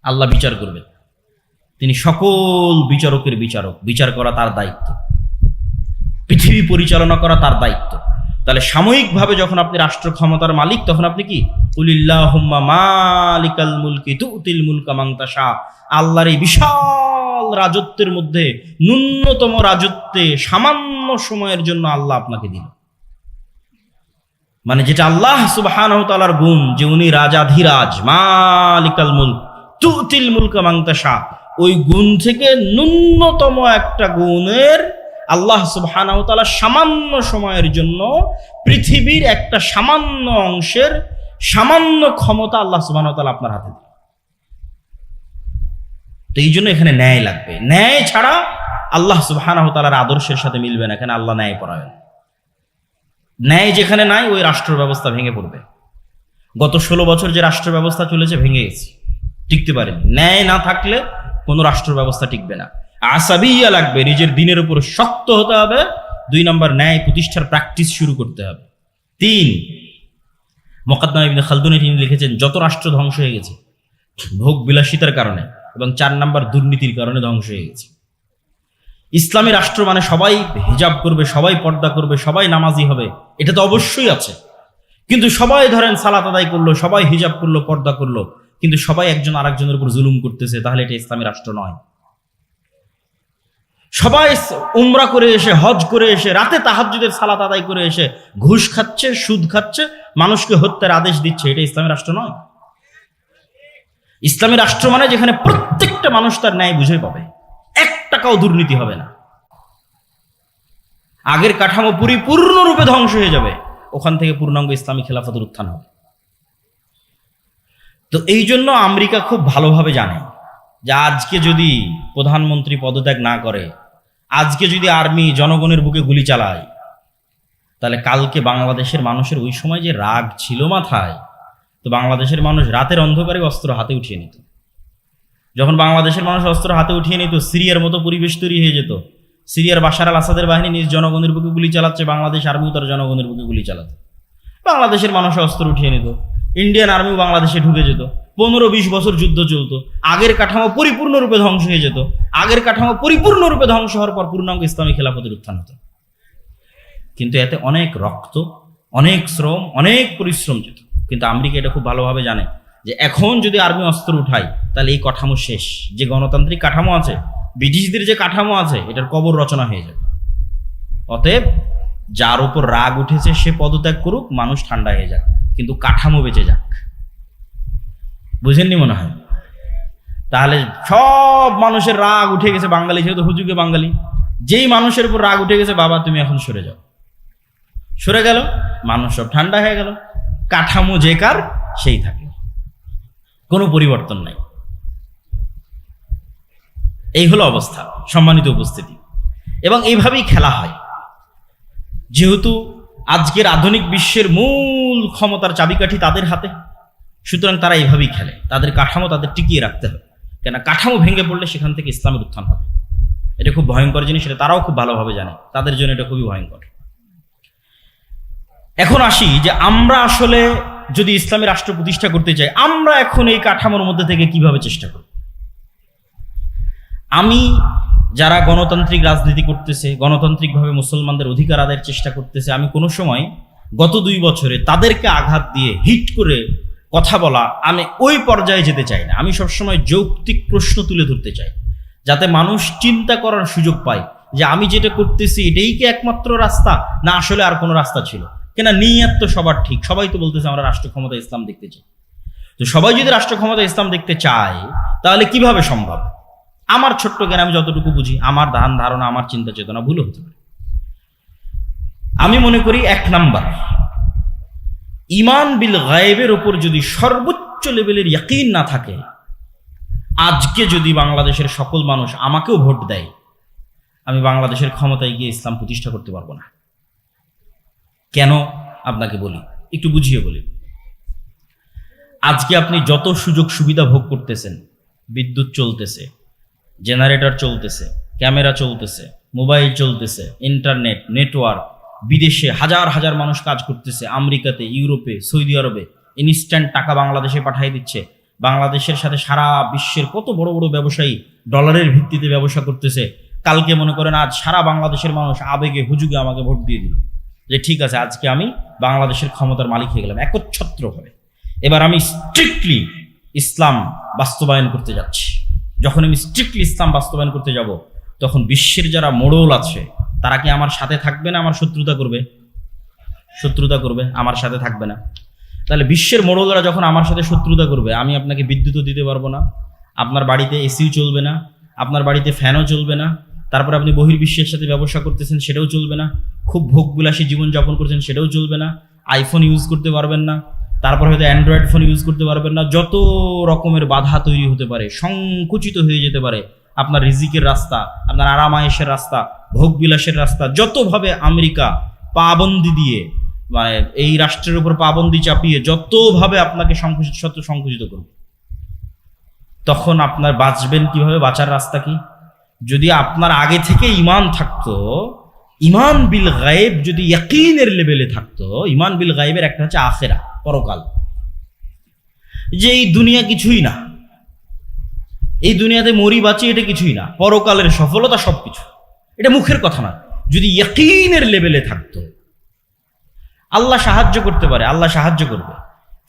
আল্লাহ বিচার করবেন, তিনি সকল বিচারকের বিচারক, বিচার করা তার দায়িত্ব, পৃথিবী পরিচালনা করা তার দায়িত্ব। তাহলে সাময়িকভাবে যখন আপনি রাষ্ট্র ক্ষমতার মালিক, তখন আপনি কি কুলিল্লাহুম্মা মালিকাল মুলকি তুতিল মুলকা মান তাশা, আল্লাহর এই বিশাল রাজত্বের মধ্যে ন্যূনতম রাজত্বে সামান্য সময়ের জন্য আল্লাহ আপনাকে দিল। মানে যেটা আল্লাহ সুবহানাহু ওয়া তাআলার গুণ, যে উনি রাজাধিরাজ, মালিকাল মুলক তুতিল মুলকা মান তাশা, ওই গুণ থেকে ন্যূনতম একটা গুণের আল্লাহ সুবহানাহু ওয়া তাআলা সামান্য সময়ের জন্য পৃথিবীর একটা সামান্য অংশের সামান্য ক্ষমতা আল্লাহ সুবহানাহু ওয়া তাআলা আপনার হাতে দিলেন। তো এই জন্য এখানে ন্যায় লাগবে। ন্যায় ছাড়া আল্লাহ সুবহানাহু ওয়া তাআলার আদর্শের সাথে মিলবে না। এখানে আল্লাহ ন্যায় পরায়ণ। ন্যায় যেখানে নাই, ওই রাষ্ট্র ব্যবস্থা ভেঙে পড়বে। গত 16 বছর যে রাষ্ট্র ব্যবস্থা চলেছে, ভেঙে গেছে, টিকতে পারেনি। ন্যায় না থাকলে কোনো রাষ্ট্র ব্যবস্থা টিকবে না। আসাবিয়া লাগবে, নিজের দিনের উপর শক্ত হতে হবে। 2 নম্বর, ন্যায় প্রতিষ্ঠার প্র্যাকটিস শুরু করতে হবে। 3, মুকদ্দমা ইবনে খালদুনে তিনি লিখেছেন যত রাষ্ট্র ধ্বংস হয়ে গেছে ভোগ বিলাসিতার কারণে, এবং 4 নম্বর দুর্নীতির কারণে ধ্বংস হয়ে গেছে। ইসলামী রাষ্ট্র মানে সবাই হিজাব করবে, সবাই পর্দা করবে, সবাই নামাজি হবে, এটা তো অবশ্যই আছে। কিন্তু সবাই ধরেন সালাত আদায় করলো, সবাই হিজাব করলো, পর্দা করলো, কিন্তু সবাই একজন আরেকজনের উপর জুলুম করতেছে, তাহলে এটা ইসলামী রাষ্ট্র নয়। সবাই উমরা করে এসে, হজ করে এসে, রাতে তাহাজ্জুদের সালাত আদায় করে এসে ঘুষ খাচ্ছে, সুদ খাচ্ছে, মানুষকে হত্যার আদেশ দিচ্ছে, এটা ইসলামী রাষ্ট্র নয়। ইসলামী রাষ্ট্র মানে যেখানে প্রত্যেকটা মানুষ তার ন্যায় বুঝে পাবে, 1 টাকাও দুর্নীতি হবে না। আগের কাঠামো পরিপূর্ণরূপে ধ্বংস হয়ে যাবে, ওখান থেকে পূর্ণাঙ্গ ইসলামী খেলাফতের উত্থান হবে। তো এই জন্য আমেরিকা খুব ভালোভাবে জানে যে আজকে যদি প্রধানমন্ত্রী পদত্যাগ না করে, আজকে যদি আর্মি জনগণের বুকে গুলি চালায়, তাহলে কালকে বাংলাদেশের মানুষের ওই সময় যে রাগ ছিল মাথায়, তো বাংলাদেশের মানুষ রাতের অন্ধকারে অস্ত্র হাতে উঠিয়ে নিত। যখন বাংলাদেশের মানুষ অস্ত্র হাতে উঠিয়ে নিত, সিরিয়ার মতো পরিবেশ তৈরি হয়ে যেত। সিরিয়ার বাশার আল আসাদের বাহিনী নিজ জনগণের বুকে গুলি চালাচ্ছে, বাংলাদেশ আর্মিও তার জনগণের বুকে গুলি চালাতো। বাংলাদেশের মানুষ অস্ত্র উঠিয়ে নিত, ইন্ডিয়ান আর্মিও বাংলাদেশে ঢুকে যেত। 15-20 বছর যুদ্ধ চলতো, আগের কাঠামো পরিপূর্ণরূপে ধ্বংস হয়ে যেত। আগের কাঠামো পরিপূর্ণরূপে ধ্বংস হওয়ার পর পূর্ণাঙ্গ ইসলামী খেলাফতের উত্থান হতো। কিন্তু এতে অনেক রক্ত, অনেক শ্রম, অনেক পরিশ্রম যেত। কিন্তু আমেরিকা এটা খুব ভালোভাবে জানে যে এখন যদি আর্মি অস্ত্র উঠায় তাহলে এই কাঠামো শেষ। যে গণতান্ত্রিক কাঠামো আছে, ব্রিটিশদের যে কাঠামো আছে, এটার কবর রচনা হয়ে যাবে। অতএব যার উপর রাগ উঠেছে সে পদত্যাগ করুক, মানুষ ঠান্ডা হয়ে যাক, কিন্তু কাঠামো বেঁচে যাক। বুঝেননি মনে হয়? তাহলে সব মানুষের রাগ উঠে গেছে, বাঙালি যেহেতু হুজুগে বাঙালি, যেই মানুষের উপর রাগ উঠে গেছে, বাবা তুমি এখন সরে যাও, সরে গেল, মানুষ সব ঠান্ডা হয়ে গেল, কাঠামো যে কার সেই থাকে, কোনো পরিবর্তন নাই। এই হলো অবস্থা, সম্মানিত উপস্থিতি। এবং এইভাবেই খেলা হয়। যেহেতু আজকের আধুনিক বিশ্বের মূল ক্ষমতার চাবিকাঠি তাদের হাতে, সুতরাং তারা এইভাবেই খেলে। তাদের কাঠামো তাদের টিকিয়ে রাখতে হবে, কেন কাঠামো ভেঙে পড়লে সেখান থেকে ইসলামের উত্থান হবে। এটা খুব ভয়ঙ্কর জিনিস, এটা তারাও খুব ভালোভাবে জানে, তাদের জন্য এটা খুবই ভয়ঙ্কর। এখন আসি যে আমরা আসলে যদি ইসলামী রাষ্ট্র প্রতিষ্ঠা করতে চাই, আমরা এখন এই কাঠামোর মধ্যে থেকে কিভাবে চেষ্টা করব? আমি যারা গণতান্ত্রিক রাজনীতি করতেছে, গণতান্ত্রিকভাবে মুসলমানদের অধিকার আদায়ের চেষ্টা করতেছে, আমি কোনো সময় গত 2 বছরে তাদেরকে আঘাত দিয়ে হিট করে কথা বলা, আমি ওই পর্যায়ে যেতে চাই না। আমি সবসময় যৌক্তিক প্রশ্ন তুলে ধরতে চাই, যাতে মানুষ চিন্তা করার সুযোগ পায় যে আমি যেটা করতেছি এটাই কি একমাত্র রাস্তা, না আসলে আর কোনো রাস্তা ছিল। কেন নিয়ত তো সবার ঠিক, সবাই তো বলতেছে আমরা রাষ্ট্র ক্ষমতা ইসলাম দেখতে চাই। তো সবাই যদি রাষ্ট্র ক্ষমতা ইসলাম দেখতে চায় তাহলে কিভাবে সম্ভব? আমার ছোট্ট জ্ঞান, আমি যতটুকু বুঝি, আমার ধারণা, আমার চিন্তা চেতনা ভুল হতে পারে। আমি মনে করি 1 নাম্বার, ঈমান বিল গায়েবের উপর যদি সর্বোচ্চ লেভেলের ইয়াকিন না থাকে, আজকে যদি বাংলাদেশের সকল মানুষ আমাকেও ভোট দেয়, আমি বাংলাদেশের ক্ষমতায় গিয়ে ইসলাম প্রতিষ্ঠা করতে পারবো না। কেন আপনাকে বলি, একটু বুঝিয়ে বলি। আজকে আপনি যত সুযোগ সুবিধা ভোগ করতেছেন, বিদ্যুৎ চলতেছে, জেনারেটর চলতেছে, ক্যামেরা চলতেছে, মোবাইল চলতেছে, ইন্টারনেট, নেটওয়ার্ক, বিদেশে হাজার হাজার মানুষ কাজ করতেছে, আমেরিকাতে, ইউরোপে, সৌদি আরবে ইনস্ট্যান্ট টাকা বাংলাদেশে পাঠিয়ে দিচ্ছে। বাংলাদেশের সাথে সারা বিশ্বের কত বড় বড় ব্যবসায়ী ডলারের ভিত্তিতে ব্যবসা করতেছে। কালকে মনে করেন আজ সারা বাংলাদেশের মানুষ আবেগে হুজুগে আমাকে ভোট দিয়ে দিল যে ঠিক আছে, আজকে আমি বাংলাদেশের ক্ষমতার মালিক হয়ে গেলাম একচ্ছত্রভাবে। এবার আমি স্ট্রিক্টলি ইসলাম বাস্তবায়ন করতে যাচ্ছি। যখন আমি স্ট্রিক্টলি ইসলাম বাস্তবায়ন করতে যাব, তখন বিশ্বের যারা মোড়ল আছে তারা কি আমার সাথে থাকবে না আমার শত্রুতা করবে? শত্রুতা করবে, আমার সাথে থাকবে না। তাহলে বিশ্বের মোড়লরা যখন আমার সাথে শত্রুতা করবে, আমি আপনাকে বিদ্যুৎও দিতে পারবো না, আপনার বাড়িতে এসিও চলবে না, আপনার বাড়িতে ফ্যানও চলবে না, তারপর আপনি বহির্বিশ্বের সাথে ব্যবসা করতেছেন সেটাও চলবে না, খুব ভোগবিলাসী জীবনযাপন করছেন সেটাও চলবে না, আইফোন ইউজ করতে পারবেন না, তারপর হয়তো অ্যান্ড্রয়েড ফোন ইউজ করতে পারবেন না। যত রকমের বাধা তৈরি হতে পারে, সংকুচিত হয়ে যেতে পারে আপনার রিজিকের রাস্তা, আপনার আরামায়েশের রাস্তা, ভোগবিলাসের রাস্তা, যতভাবে আমেরিকা পাবন্দি দিয়ে, মানে এই রাষ্ট্রের উপর পাবন্দি চাপিয়ে যতভাবে আপনাকে সংকুচিত করবে, তখন আপনার বাঁচবেন কিভাবে? বাঁচার রাস্তা কি? যদি আপনার আগে থেকে ঈমান থাকতো, ঈমান বিল গায়েব যদি ইয়াকিনের লেভেলে থাকতো, ঈমান বিল গায়েবের একটা হচ্ছে আখিরা, পরকাল, যে এই দুনিয়া কিছুই না, এই দুনিয়াতে মরি বাঁচি এটা কিছুই না, পরকালের সফলতা সবকিছু, এটা মুখের কথা না। যদি ইয়াকিনের লেভেলে থাকতো, আল্লাহ সাহায্য করতে পারে, আল্লাহ সাহায্য করবে,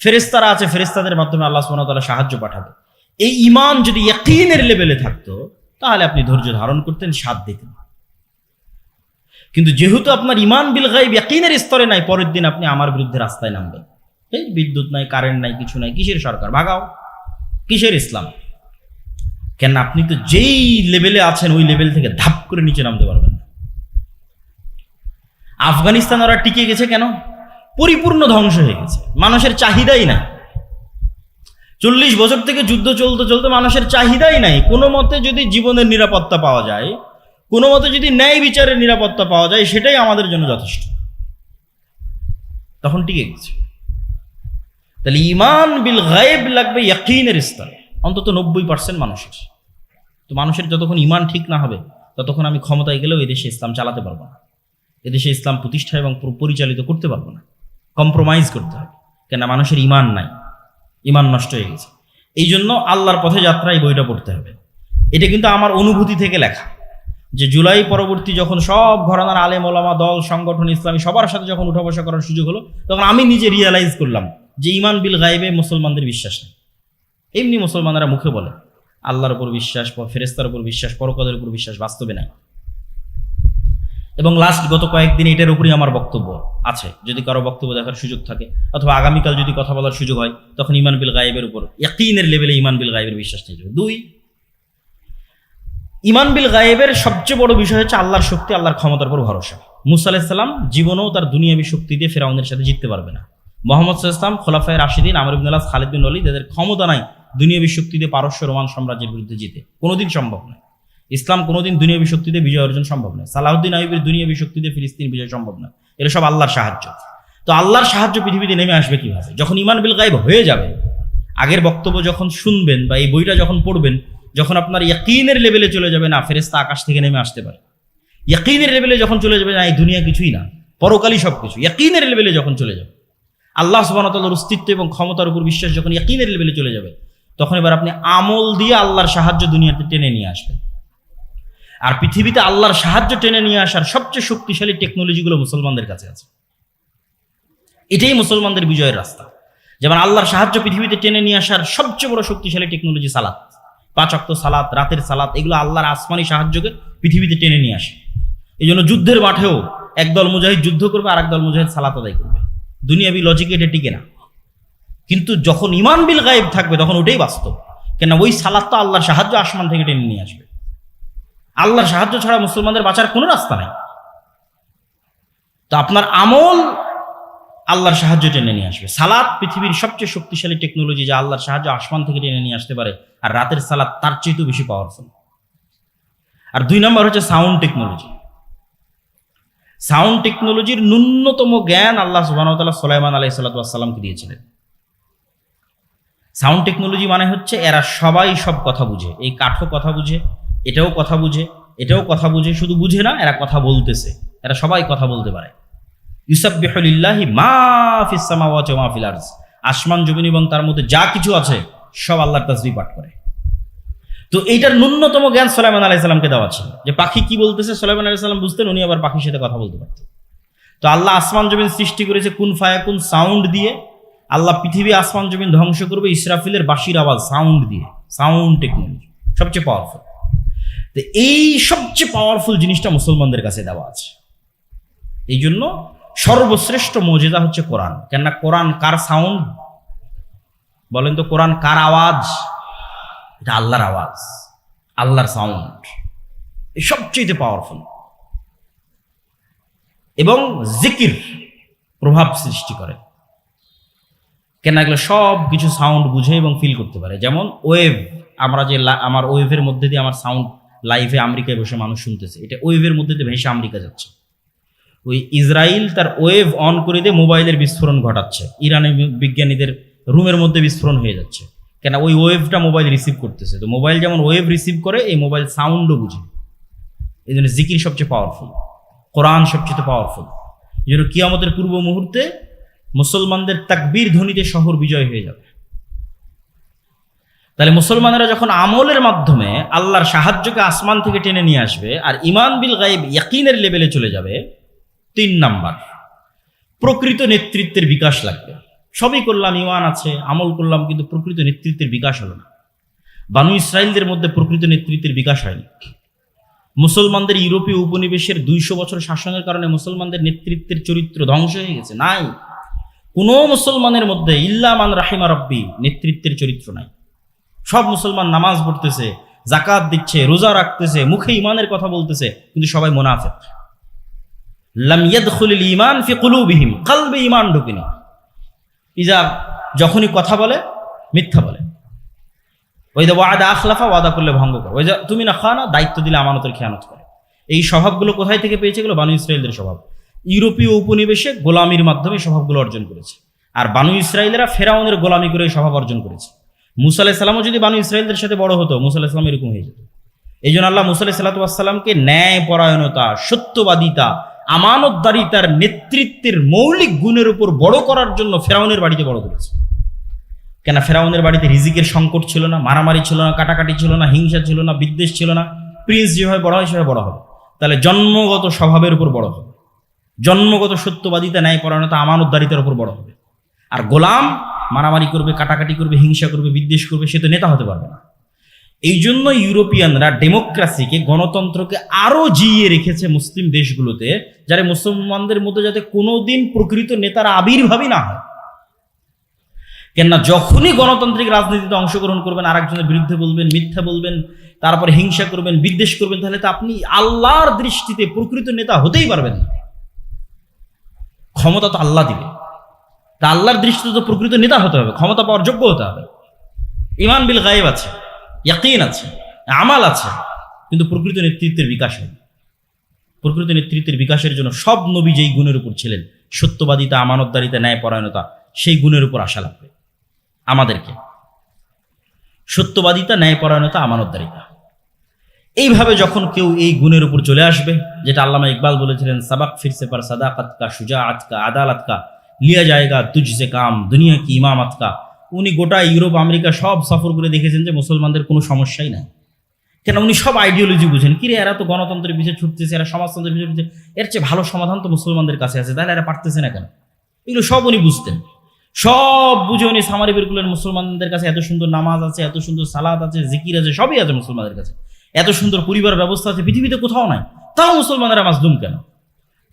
ফেরেশতারা আছে, ফেরেশতাদের মাধ্যমে আল্লাহ সুবহানাহু ওয়া তাআলা সাহায্য পাঠাবে। এই ঈমান যদি ইয়াকিনের লেভেলে থাকতো তাহলে আপনি ধৈর্য ধারণ করতেন, সাথ দিতেন। কিন্তু যেহেতু আপনার ঈমান বিল গায়ব ইয়াকিনের স্তরে নাই, পরের দিন আপনি আমার বিরুদ্ধে রাস্তায় নামবেন। এই বিদ্যুৎ নাই, কারেন্ট নাই, কিছু নাই, কিসের সরকার, ভাগাও, কিসের ইসলাম? কেন আপনি তো যেই লেভেলে আছেন ওই লেভেল থেকে ধাপ করে নিচে নামতে পারবেন না। আফগানিস্তান ওরা টিকে গেছে কেন? পরিপূর্ণ ধ্বংস হয়ে গেছে, মানুষের চাহিদাই নাই। 40 বছর থেকে যুদ্ধ চলতে চলতে মানুষের চাহিদাই নাই। কোনো মতে যদি জীবনের নিরাপত্তা পাওয়া যায়, কোনো মতে যদি ন্যায় বিচারের নিরাপত্তা পাওয়া যায়, সেটাই আমাদের জন্য যথেষ্ট। তখন টিকে গেছে। তাহলে ঈমান বিল গায়ব লাগবে ইয়াকিনের স্তরে, অন্তত 90% মানুষের। তো মানুষের যতক্ষণ ঈমান ঠিক না হবে ততক্ষণ আমি ক্ষমতায় গেলেও এদেশে ইসলাম চালাতে পারবো না, এদেশে ইসলাম প্রতিষ্ঠা এবং পরিচালিত করতে পারবো না। কম্প্রোমাইজ করতে হবে, কেন মানুষের ঈমান নাই, ঈমান নষ্ট হয়ে গেছে। এই জন্য আল্লাহর পথে যাত্রা এই বইটা পড়তে হবে। এটা কিন্তু আমার অনুভূতি থেকে লেখা, যে জুলাই পরবর্তী যখন সব ঘরানার আলেম ওলামা দল সংগঠন ইসলামী সবার সাথে যখন উঠা বসা করার সুযোগ হলো, তখন আমি নিজে রিয়েলাইজ করলাম যে ঈমান বিল গায়বে মুসলমানদের বিশ্বাস নেই। এমনি মুসলমানরা মুখে বলে আল্লাহর উপর বিশ্বাস, ফেরেশতার উপর বিশ্বাস, পরকালের উপর বিশ্বাস, বাস্তবে নাই। এবং লাস্ট গত কয়েকদিন এটার উপরই আমার বক্তব্য আছে, যদি কারো বক্তব্য দেখার সুযোগ থাকে অথবা আগামীকাল যদি কথা বলার সুযোগ হয়, তখন ঈমান বিল গায়বের উপর ইয়াকিনের লেভেলে ঈমান বিল গায়বের বিশ্বাস নিয়ে যাবে। 2, ঈমান বিল গায়েবের সবচেয়ে বড় বিষয় হচ্ছে আল্লাহর শক্তি, আল্লাহর ক্ষমতার উপর ভরসা। মুসা আলাইহিস সালাম জীবনেও তার দুনিয়াবী শক্তি দিয়ে ফেরাউনের সাথে জিততে পারবে না। মুহাম্মদ সাল্লাল্লাহু আলাইহি ওয়াসাল্লাম, খোলাফায়ে রাশিদিন, আমর ইবনে আস, খালিদ বিন ওয়ালিদ, এদের ক্ষমতা নাই দুনিয়াবী শক্তি দিয়ে পারস্য রোমান সাম্রাজ্যের বিরুদ্ধে জিতে, কোনোদিন সম্ভব নয়। ইসলাম কোনোদিন দুনিয়াবী শক্তি দিয়ে বিজয় অর্জন সম্ভব নয়। সালাহুদ্দিন আইয়ুবের দুনিয়াবী শক্তি দিয়ে ফিলিস্তিন বিজয় সম্ভব নয়। এটা সব আল্লাহর সাহায্য। তো আল্লাহর সাহায্য পৃথিবীতে নেমে আসবে কিভাবে? যখন ঈমান বিল গায়ব হয়ে যাবে, আগের বক্তব্য যখন শুনবেন বা এই বইটা যখন পড়বেন, যখন আপনার ইয়াকিনের লেভেলে চলে যাবে না ফেরেশতা আকাশ থেকে নেমে আসতে পারে, ইয়াকিনের লেভেলে যখন চলে যাবে না এই দুনিয়া কিছুই না, পরকালই সবকিছু, ইয়াকিনের লেভেলে যখন চলে যাবে, আল্লাহ সুবহানাহু ওয়া তাআলার অস্তিত্ব এবং ক্ষমতার উপর বিশ্বাস যখন ইয়াকিনের লেভেলে চলে যাবে, তখন এবার আপনি আমল দিয়ে আল্লাহর সাহায্য দুনিয়াতে টেনে নিয়ে আসবেন। আর পৃথিবীতে আল্লাহর সাহায্য টেনে নিয়ে আসার সবচেয়ে শক্তিশালী টেকনোলজিগুলো মুসলমানদের কাছে আছে। এটাই মুসলমানদের বিজয়ের রাস্তা। যেমন আল্লাহর সাহায্য পৃথিবীতে টেনে নিয়ে আসার সবচেয়ে বড় শক্তিশালী টেকনোলজি সালাত, 5 ওয়াক্ত সালাত, রাতের সালাত, এগুলো আল্লাহর আসমানি সাহায্যকে পৃথিবীতে টেনে নিয়ে আসে। এই জন্য যুদ্ধের মাঠেও একদল মুজাহিদ যুদ্ধ করবে আর একদল মুজাহিদ সালাত আদায় করবে। দুনিয়াবি লজিকে এটা টিকে না, কিন্তু যখন ঈমান বিল গায়ব থাকবে তখন ওটাই বাস্তব। কেন ওই সালাত তো আল্লাহর সাহায্য আসমান থেকে টেনে নিয়ে আসবে। আল্লাহর সাহায্য ছাড়া মুসলমানদের বাঁচার কোনো রাস্তা নাই। তো আপনার আমল আল্লাহর সাহায্য টেনে নিয়ে আসবে। সালাত পৃথিবীর সবচেয়ে শক্তিশালী টেকনোলজি, যা আল্লাহর সাহায্য আসমান থেকে টেনে নিয়ে আসতে পারে, আর রাতের সালাত তার চেয়েও বেশি পাওয়ারফুল। আর 2 নম্বর হচ্ছে সাউন্ড টেকনোলজি। সাউন্ড টেকনোলজির ন্যূনতম জ্ঞান আল্লাহ সুবহানাহু ওয়া তাআলা সুলাইমান আলাইহিস সালাতু ওয়াস সালামকে দিয়েছিলেন। সাউন্ড টেকনোলজি মানে হচ্ছে এরা সবাই সব কথা বুঝে, এই কাঠও কথা বুঝে, এটাও কথা বুঝে, এটাও কথা বুঝে, শুধু বুঝে না, এরা কথা বলতেছে, এরা সবাই কথা বলতে পারে। ইউসাব্বিহু লিল্লাহি মা ফিস সামাওয়াতি ওয়া মা ফিল আরজ, আসমান জমিন এবং তার মধ্যে যা কিছু আছে সব আল্লাহর তাসবিহ পাঠ করে। তো এইটার ন্যূনতম জ্ঞান সুলাইমান আলাইহিস সালামকে দেওয়া ছিল, যে পাখি কি বলতেছে সুলাইমান আলাইহিস সালাম বুঝতেন, উনি আবার পাখির সাথে কথা বলতে পারতেন। তো আল্লাহ আসমান জমিন সৃষ্টি করেছে কুন ফায়াকুন সাউন্ড দিয়ে। আল্লাহ পৃথিবী আসমান জমিন ধ্বংস করবে ইসরাফিলের বাঁশির আওয়াজ, সাউন্ড দিয়ে। সাউন্ড টেকনোলজি সবচেয়ে পাওয়ারফুল। তো এই সবচেয়ে পাওয়ারফুল জিনিসটা মুসলমানদের কাছে দেওয়া আছে। এই জন্য সর্বশ্রেষ্ঠ মুজিজা হচ্ছে কোরআন। কেননা কোরআন কার সাউন্ড বলেন তো? কোরআন কার আওয়াজ? এটা আল্লাহর আওয়াজ, আল্লাহর সাউন্ড, এই সবচেয়ে পাওয়ারফুল। এবং জিকির প্রভাব সৃষ্টি করে, কেন এগুলো সব কিছু সাউন্ড বুঝে এবং ফিল করতে পারে। যেমন ওয়েভ, আমরা যে আমার ওয়েভের মধ্যে দিয়ে আমার সাউন্ড লাইভে আমেরিকায় বসে মানুষ শুনতেছে, এটা ওয়েভের মধ্যে দিয়ে ভেসে আমেরিকা যাচ্ছে। ওই ইসরায়েল তার ওয়েভ অন করে দিয়ে মোবাইলের বিস্ফোরণ ঘটাচ্ছে, ইরানের বিজ্ঞানীদের রুমের মধ্যে বিস্ফোরণ হয়ে যাচ্ছে, কেন ওই ওয়েভটা মোবাইল রিসিভ করতেছে। তো মোবাইল যেমন ওয়েভ রিসিভ করে, এই মোবাইল সাউন্ডও বুঝে। এই জন্য জিকির সবচেয়ে পাওয়ারফুল, কোরআন সবচেয়ে পাওয়ারফুল। এই জন্য কিয়ামতের পূর্ব মুহূর্তে মুসলমানদের তাকবীর ধ্বনিতে শহর বিজয় হয়ে যাবে। তাহলে মুসলমানেরা যখন আমলের মাধ্যমে আল্লাহর সাহায্যকে আসমান থেকে টেনে নিয়ে আসবে আর ঈমান বিল গায়ব ইয়াকিনের লেভেলে চলে যাবে, 3 নাম্বার প্রকৃত নেতৃত্বের বিকাশ লাগবে। সবই করলাম, ঈমান আছে, আমল করলাম, কিন্তু প্রকৃত নেতৃত্বের বিকাশ হলো না। বানু ইসরাইলদের মধ্যে প্রকৃত নেতৃত্বের বিকাশ হয়নি। মুসলমানদের ইউরোপীয় উপনিবেশের 200 বছর শাসনের কারণে মুসলমানদের নেতৃত্বের চরিত্র ধ্বংস হয়ে গেছে। নাই, কোনো মুসলমানের মধ্যে ইল্লা মান রাহিমা রাব্বি নেতৃত্বের চরিত্র নাই। সব মুসলমান নামাজ পড়তেছে, যাকাত দিচ্ছে, রোজা রাখতেছে, মুখে ঈমানের কথা বলতেছে, কিন্তু সবাই মুনাফিক। লাম ইয়াদখুলিল ঈমান ফি কুলুবিহিম, কলবে ঈমান ঢোকেনি। যখনই কথা বলে মিথ্যা বলে। ওইদা ওয়াদা আখলাফা, ওয়াদা করলে ভঙ্গ করে। ওইদা তুমি না খানা, দায়িত্ব দিলে আমানতের খেয়ানত করে। এই স্বভাবগুলো কোথায় থেকে পেয়েছে? এগুলো বানু ইসরাইলদের স্বভাব। ইউরোপীয় উপনিবেশে গোলামির মাধ্যমে স্বভাবগুলো অর্জন করেছে। আর বানু ইসরায়েলেরা ফেরাউনের গোলামি করে স্বভাব অর্জন করেছে। মুসা আলাইহিস সালামও যদি বানু ইসরায়েলদের সাথে বড় হতো, মুসা আলাইহিস সালাম এরকম হয়ে যেত। এই জন্য আল্লাহ মুসা আলাইহিস সালামকে ন্যায় পরায়ণতা, সত্যবাদিতা, আমানতদারিতার নেতৃত্বের মৌলিক গুণের উপর বড় করার জন্য ফেরাউনের বাড়িতে বড় করেছে। কেন? ফেরাউনের বাড়িতে রিজিকের সংকট ছিল না, মারামারি ছিল না, কাটাকাটি ছিল না, হিংসা ছিল না, বিদ্বেষ ছিল না। প্রিন্স যেভাবে বড় হয় সেভাবে বড় হবে। তাহলে জন্মগত স্বভাবের উপর বড় হবে, জন্মগত সত্যবাদিতা, ন্যায় পরায়ণতা, আমানতদারিতার উপর বড় হবে। আর গোলাম মারামারি করবে, কাটাকাটি করবে, হিংসা করবে, বিদ্বেষ করবে, সে তো নেতা হতে পারবে না। এই জন্য ইউরোপিয়ানরা ডেমোক্রেসিকে, গণতন্ত্রকে আরো জিইয়ে রেখেছে মুসলিম দেশগুলোতে, যারা মুসলমানদের মধ্যে যাতে কোনোদিন প্রকৃত নেতার আবির্ভাবই না হয়। কেননা যখনই গণতান্ত্রিক রাজনীতিতে অংশগ্রহণ করবেন, আরেকজনের বিরুদ্ধে বলবেন, মিথ্যা বলবেন, তারপরে হিংসা করবেন, বিদ্বেষ করবেন, তাহলে তো আপনি আল্লাহর দৃষ্টিতে প্রকৃত নেতা হতেই পারবেন না। ক্ষমতা তো আল্লাহ দিবে, তা আল্লাহর দৃষ্টিতে তো প্রকৃত নেতা হতে হবে, ক্ষমতা পাওয়ার যোগ্য হতে হবে। ঈমান বিল গায়ব আছে, ইয়াকিন আছে, আমাল আছে, কিন্তু প্রকৃত নেতৃত্বের বিকাশ হয়। প্রকৃত নেতৃত্বের বিকাশের জন্য সব নবী যেই গুণের উপর ছিলেন, সত্যবাদিতা, আমানতদারিতা, ন্যায় পরায়ণতা, সেই গুণের উপর আসা লাগবে আমাদেরকে। সত্যবাদিতা, ন্যায় পরায়ণতা, আমানতদারিতা, এইভাবে যখন কেউ এই গুণের উপর চলে আসবে, যেটা আল্লামা ইকবাল বলেছিলেন, সাবাক ফিরসে পার সাদাকাত কা, শুজাআত কা, আদালত কা, লিয়া জায়েগা তুঝসে কাম, দুনিয়া কি ইমামত কা। উনি গোটা ইউরোপ, আমেরিকা সব সফর করে দেখেছেন যে মুসলমানদের কোনো সমস্যাই নাই। কেন? উনি সব আইডিওলজি বুঝেন। কিরে, এরা তো গণতন্ত্রের পিছিয়ে ছুটতেছে, এরা সমাজতন্ত্রের পিছিয়ে ছুটতেছে, এর চেয়ে ভালো সমাধান তো মুসলমানদের কাছে আছে, তাহলে এরা পারতেছে না কেন? এগুলো সব উনি বুঝতেন। সব বুঝে উনি সামারি বের করলেন, মুসলমানদের কাছে এত সুন্দর নামাজ আছে, এত সুন্দর সালাত আছে, জিকির আছে, সবই আছে মুসলমানদের কাছে, এত সুন্দর পরিবার ব্যবস্থা আছে, পৃথিবীতে কোথাও নাই, তাও মুসলমানেরা মাজলুম কেন?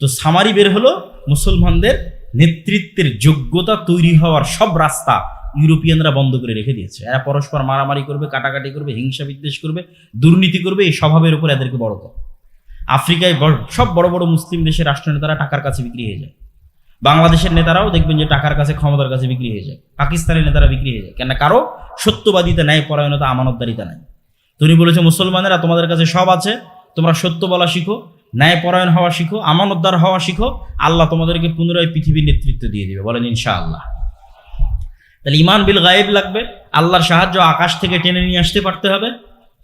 তো সামারি বের হলো, মুসলমানদের নেতৃত্বের যোগ্যতা তৈরি হওয়ার সব রাস্তা ইউরোপিয়ানরা বন্ধ করে রেখে দিয়েছে। এরা পরস্পর মারামারি করবে, কাটাকাটি করবে, হিংসা বিদ্বেষ করবে, দুর্নীতি করবে, এই স্বভাবের উপর এদেরকে বড় করে। আফ্রিকায় সব বড় বড় মুসলিম দেশের রাষ্ট্রনেতারা টাকার কাছে বিক্রি হয়ে যায়। বাংলাদেশের নেতারাও দেখবেন যে টাকার কাছে, ক্ষমতার কাছে বিক্রি হয়ে যায়। পাকিস্তানের নেতারা বিক্রি হয়ে যায় কেন? কারো সত্যবাদিতা, ন্যায় পরায়ণতা, আমানতদারিতা নাই। তুমি বলেছো মুসলমানেরা তোমাদের কাছে সব আছে, তোমরা সত্য বলা শিখো, ন্যায় পরায়ণ হওয়া শিখো, আমানতদার হওয়া শিখো, আল্লাহ তোমাদেরকে পুনরায় পৃথিবীর নেতৃত্ব দিয়ে দিবে। বলেন ইনশাআল্লাহ। তাহলে ঈমান বিল গায়েব লাগবে, আল্লাহর সাহায্য আকাশ থেকে টেনে নিয়ে আসতে পারতে হবে,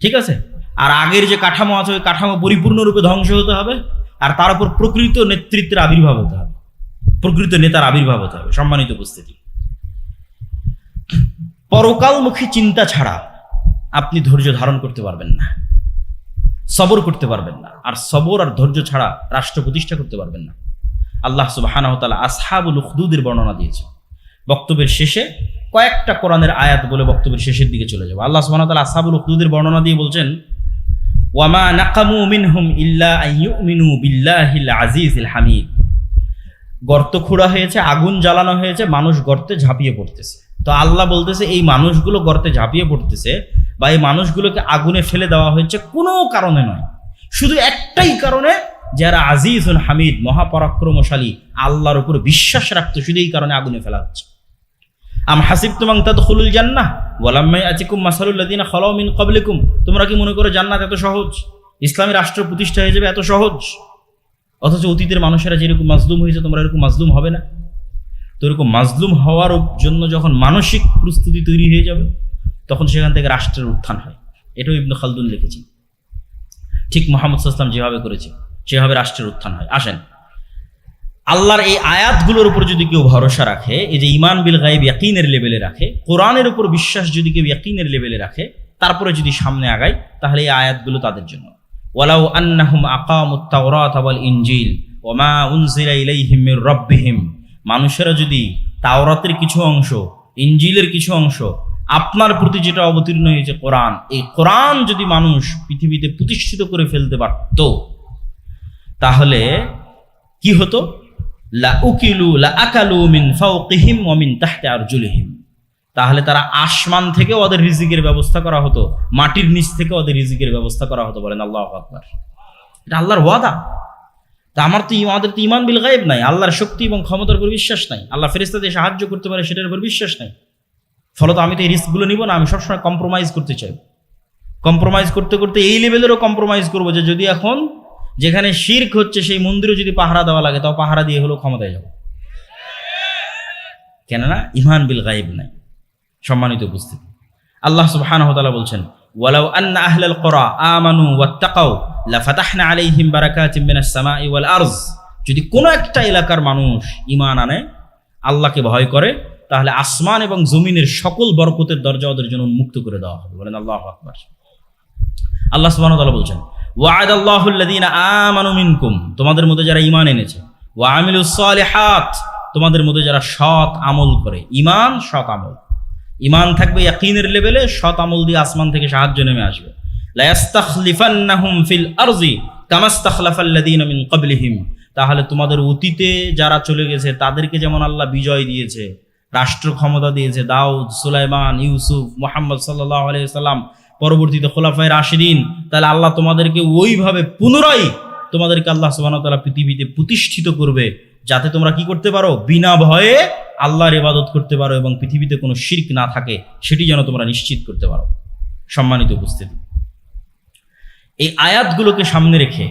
ঠিক আছে? আর আগের যে কাঠামো আছে, ওই কাঠামো পরিপূর্ণরূপে ধ্বংস হতে হবে, আর তার উপর প্রকৃত নেতৃত্বের আবির্ভাব হতে হবে, প্রকৃত নেতার আবির্ভাব হতে হবে। সম্মানিত উপস্থিতি, পরকালমুখী চিন্তা ছাড়া আপনি ধৈর্য ধারণ করতে পারবেন না, সবর করতে পারবেন না, আর সবর আর ধৈর্য ছাড়া রাষ্ট্র প্রতিষ্ঠা করতে পারবেন না। আল্লাহ সুবহানাহু ওয়া তাআলা আসহাবুল উখদুদের বর্ণনা দিয়েছে। বক্তব্যের শেষে কয়েকটা কোরআনের আয়াত বলে বক্তব্যের শেষের দিকে চলে যাব। আল্লাহ সুবহানাহু ওয়া তাআলা আসহাবুল উখদুদের বর্ণনা দিয়ে বলছেন, ওয়ামা নাকামু মিনহুম ইল্লা আন ইউমিনু বিল্লাহিল আজিজিল হামিদ। গর্ত খোঁড়া হয়েছে, আগুন জ্বালানো হয়েছে, মানুষ গর্তে ঝাঁপিয়ে পড়তেছে। তো আল্লাহ বলতেছে, এই মানুষগুলো গর্তে ঝাঁপিয়ে পড়তেছে বা এই মানুষগুলোকে আগুনে ফেলে দেওয়া হয়েছে কোনো কারণে নয়, শুধু একটাই কারণে, যারা আজিজুল হামিদ, মহাপরাক্রমশালী, আল্লাহর উপর বিশ্বাস রাখতো, শুধু এই কারণে আগুনে ফেলা হচ্ছে। আম হাসিবতুম আন তাদখুলুল জান্নাহ ওয়ালাম্মা ইয়াতিকুম মাসালুল লাযিনা খালাউ মিন ক্বাবলিকুম। তোমরা কি মনে করো জান্নাত এত সহজ, ইসলামী রাষ্ট্র প্রতিষ্ঠা হয়ে যাবে এত সহজ? অথচ অতীতের মানুষেরা যেরকম মাজলুম হয়েছে, তোমরা এরকম মাজলুম হবে না। তো এরকম মাজলুম হওয়ার জন্য যখন মানসিক প্রস্তুতি তৈরি হয়ে যাবে, তখন সেখান থেকে রাষ্ট্রের উত্থান হয়। এটাও ইবনে খালদুন লিখেছেন। ঠিক মুহাম্মদ সাল্লাল্লাহু আলাইহি ওয়াসাল্লাম যেভাবে করেছে সেভাবে রাষ্ট্রের উত্থান হয়। আসেন, আল্লাহর এই আয়াতগুলোর উপর যদি কেউ ভরসা রাখে, এই যে ঈমান বিল গায়ব ইয়াকিনের লেভেলে রাখে, কোরআনের উপর বিশ্বাস যদি কেউ ইয়াকিনের লেভেলে রাখে, তারপরে যদি সামনে আগায়, তাহলে এই আয়াতগুলো তাদের জন্য। ওয়ালাউ আন্নাহুম আকামুত তাওরাত ওয়াল ইনজিল ওয়া উনজিলা ইলাইহিম মির রাব্বিহিম। মানুষেরা যদি তাওরাতের কিছু অংশ, ইনজিলের কিছু অংশ, আপনার প্রতি যেটা অবতীর্ণ হয়েছে কোরআন, এই কোরআন যদি মানুষ পৃথিবীতে প্রতিষ্ঠিত করে ফেলতে পারত, তাহলে কি হতো? লা উকিলু লা আকালু মিন ফাওকিহিম ওয়া মিন তাহতি আরজুলিহিম। তাহলে তারা আসমান থেকে ওদের রিজিকের ব্যবস্থা করা হতো, মাটির নিচ থেকে ওদের রিজিকের ব্যবস্থা করা হতো। বলেন আল্লাহু আকবার। এটা আল্লাহর ওয়াদা। তা আমাদের তো ঈমান বিল গায়ব নাই, আল্লাহর শক্তি এবং ক্ষমতার উপর বিশ্বাস নাই, আল্লাহ ফেরেশতাদের সাহায্য করতে পারে সেটার উপর বিশ্বাস নাই। ফলত আমি তো এই রিস্কগুলো নিব না, আমি সবসময় কম্প্রোমাইজ করতে চাই। কম্প্রোমাইজ করতে করতে এই লেভেলেরও কম্প্রোমাইজ করবো যে যদি এখন যেখানে শিরক হচ্ছে সেই মন্দিরে যদি পাহারা দেওয়া লাগে, তাও পাহারা দিয়ে হলেও ক্ষমতায় যাব। কেননা ঈমান বিল গায়ব নাই। সম্মানিত উপস্থিতি, আল্লাহ সুবহানাহু ওয়া তাআলা বলছেন, ওয়ালাউ আন্না আহলাল কুরা আমানু ওয়াত্তাকাউ লাফাতাহনা আলাইহিম বারাকাতিম মিনাস সামাই ওয়াল আরজ। যদি কোনো একটা এলাকার মানুষ ঈমান আনে, আল্লাহকে ভয় করে, তাহলে আসমান এবং জমিনের সকল বরকতের দরজা ওদের জন্য উন্মুক্ত করে দেওয়া হবে। বলেন আল্লাহু আকবার। আল্লাহ সুবহানাহু ওয়া তাআলা বলছেন, ওয়া'আদাল্লাহুল্লাযীনা আমানু মিনকুম, তোমাদের মধ্যে যারা ঈমান এনেছে, ওয়া আমিলুস সালিহাত, তোমাদের মধ্যে যারা সৎ আমল করে। ঈমান, সৎ আমল। ঈমান থাকবে ইয়াকিনের লেভেলে, সৎ আমল দিয়ে আসমান থেকে সাহায্য নেমে আসবে। লা ইস্তাখলিফান্নাহুম ফিল আরজি কামা ইস্তাখলাফাল্লাযীনা মিন ক্বাবলিহিম, তাহলে তোমাদের অতীতে যারা চলে গেছে তাদেরকে যেমন আল্লাহ বিজয় দিয়েছে, রাষ্ট্র ক্ষমতা দিয়েছে, দাউদ, সুলাইমান, ইউসুফ, মুহাম্মদ সাল্লাল্লাহু আলাইহি ওয়াসাল্লাম, পরবর্তীতে খোলাফায়ে রাশিদিন, তাহলে আল্লাহ তোমাদেরকে ওইভাবে পুনরায় তোমাদেরকে আল্লাহ সুবহানাহু ওয়া তাআলা পৃথিবীতে প্রতিষ্ঠিত করবে, যাতে তোমরা কি করতে পারো, বিনা ভয়ে আল্লাহর ইবাদত করতে পারো এবং পৃথিবীতে কোনো শিরক না থাকে, সেটি যেন তোমরা নিশ্চিত করতে পারো। সম্মানিত উপস্থিতি, এই আয়াতগুলোকে সামনে রেখে